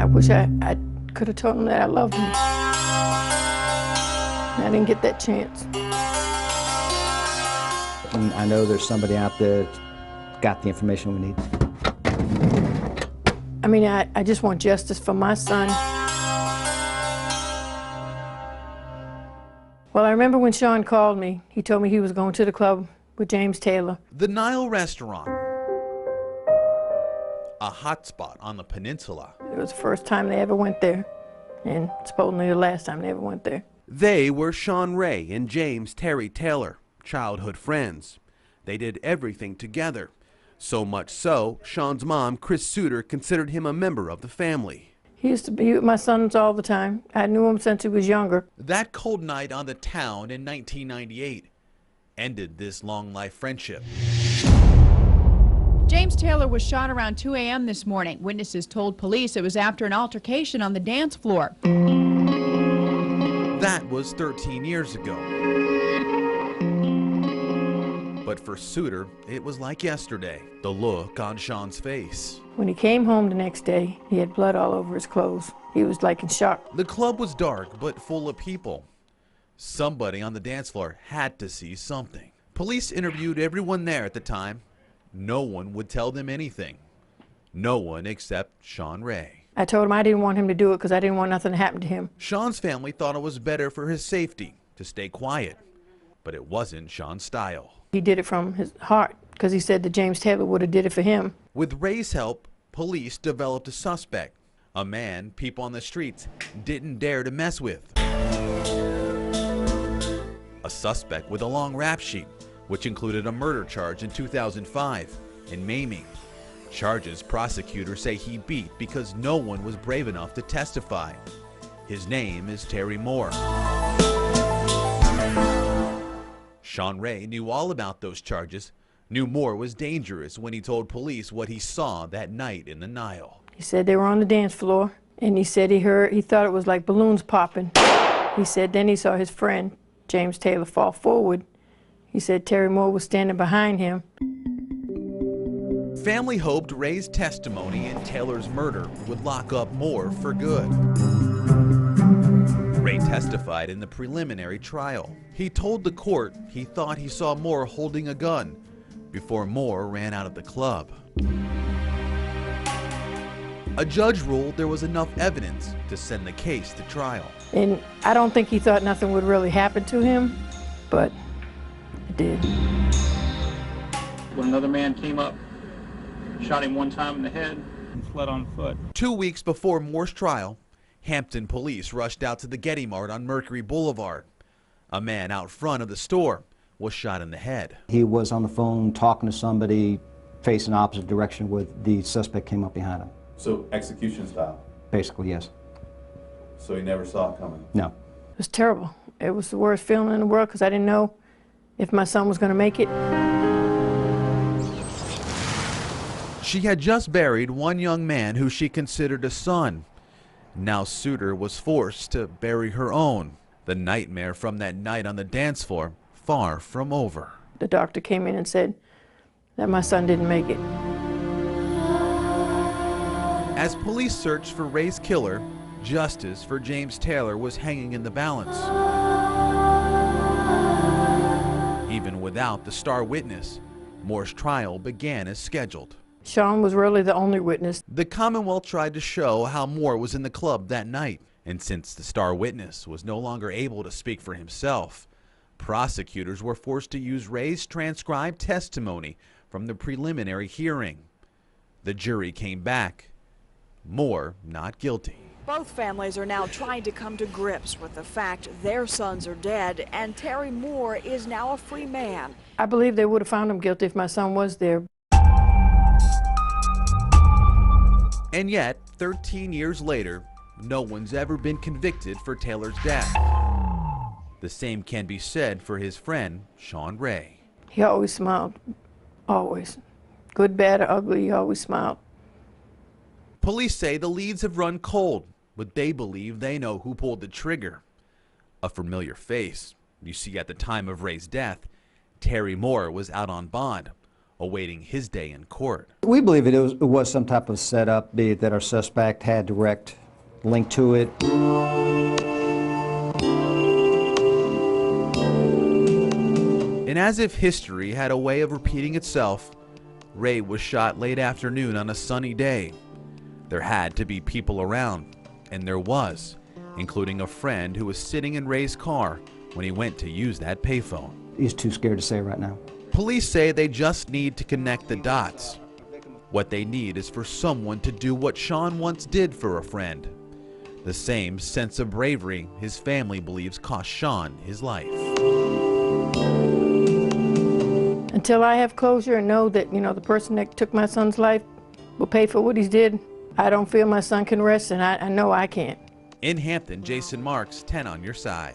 I wish I could have told him that I loved him. I didn't get that chance. And I know there's somebody out there that's got the information we need. I mean, I just want justice for my son. Well, I remember when Sean called me, he told me he was going to the club with James Taylor. The Nile Restaurant, a hotspot on the peninsula. It was the first time they ever went there, and supposedly the last time they ever went there. They were Sean Ray and James Terry Taylor, childhood friends. They did everything together. So much so, Sean's mom, Chris Suter, considered him a member of the family. He used to be with my sons all the time. I knew him since he was younger. That cold night on the town in 1998 ended this long-life friendship. James Taylor was shot around 2 a.m. this morning. Witnesses told police it was after an altercation on the dance floor. That was 13 years ago. But for Suter, it was like yesterday, the look on Sean's face. When he came home the next day, he had blood all over his clothes. He was like in shock. The club was dark but full of people. Somebody on the dance floor had to see something. Police interviewed everyone there at the time. No one would tell them anything. No one except Sean Ray. I told him I didn't want him to do it because I didn't want nothing to happen to him. Sean's family thought it was better for his safety to stay quiet, but it wasn't Sean's style. He did it from his heart because he said that James Taylor would have did it for him. With Ray's help, police developed a suspect, a man people on the streets didn't dare to mess with. A suspect with a long rap sheet, which included a murder charge in 2005 and maiming. Charges prosecutors say he beat because no one was brave enough to testify. His name is Terry Moore. Sean Ray knew all about those charges, knew Moore was dangerous when he told police what he saw that night in the Nile. He said they were on the dance floor, and he said he thought it was like balloons popping. He said then he saw his friend, James Taylor, fall forward. He said Terry Moore was standing behind him. Family hoped Ray's testimony in Taylor's murder would lock up Moore for good. Ray testified in the preliminary trial. He told the court he thought he saw Moore holding a gun before Moore ran out of the club. A judge ruled there was enough evidence to send the case to trial. And I don't think he thought nothing would really happen to him, but it did. When another man came up, shot him one time in the head, and fled on foot. 2 weeks before Moore's trial, Hampton police rushed out to the Getty Mart on Mercury Boulevard. A man out front of the store was shot in the head. He was on the phone talking to somebody facing the opposite direction where the suspect came up behind him. So execution style? Basically, yes. So he never saw it coming? No. It was terrible. It was the worst feeling in the world because I didn't know if my son was going to make it. She had just buried one young man who she considered a son. Now Suter was forced to bury her own. The nightmare from that night on the dance floor far from over. The doctor came in and said that my son didn't make it. As police searched for Ray's killer, justice for James Taylor was hanging in the balance. Even without the star witness, Moore's trial began as scheduled. Sean was really the only witness. The Commonwealth tried to show how Moore was in the club that night, and since the star witness was no longer able to speak for himself, prosecutors were forced to use Ray's transcribed testimony from the preliminary hearing. The jury came back, Moore not guilty. Both families are now trying to come to grips with the fact their sons are dead, and Terry Moore is now a free man. I believe they would have found him guilty if my son was there. And yet, 13 years later, no one's ever been convicted for Taylor's death. The same can be said for his friend, Sean Ray. He always smiled, always. Good, bad, or ugly, he always smiled. Police say the leads have run cold, but they believe they know who pulled the trigger. A familiar face. You see, at the time of Ray's death, Terry Moore was out on bond, awaiting his day in court. We believe it was some type of setup, be it that our suspect had direct link to it. And as if history had a way of repeating itself, Ray was shot late afternoon on a sunny day. There had to be people around, and there was, including a friend who was sitting in Ray's car when he went to use that payphone. He's too scared to say right now. Police say they just need to connect the dots. What they need is for someone to do what Sean once did for a friend. The same sense of bravery his family believes cost Sean his life. Until I have closure and know that, the person that took my son's life will pay for what he did, I don't feel my son can rest, and I know I can't. In Hampton, Jason Marks, 10 on your side.